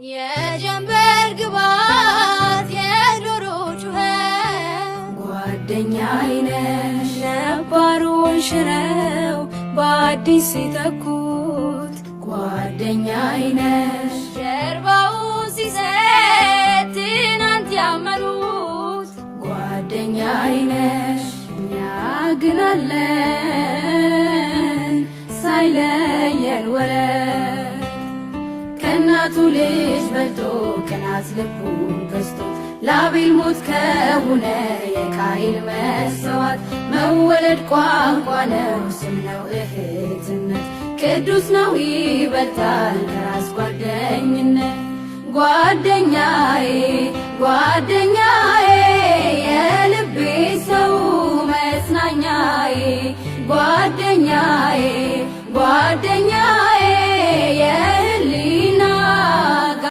የጀንበር ግባት የዶሮ ጩኸት ጓደኛዬ ነሽ ነባሩን ሽረው በአዲስ ሲተኩት ጓደኛዬ ነሽ ጀርባውን ሲሰጥ ትናንት ያመኑት ጓደኛዬ ነሽ እኛ ግን አለን ሳይለየን ወረት ከእናቱ ልጅ በልጦ ቅናት ልቡን ገዝቶ ለአቤል ሞት ከሆነ የቃየል መሰዋት መወለድ ቋንቋ ነው ስም ነው እህትነት ቅዱስ ነው ይበልጣል ከራስ ጓደኝነት ጓደኛዬ ጓደኛዬ የልቤ ሰው መጽናኛዬ ጓደኛዬ ጓደኛዬ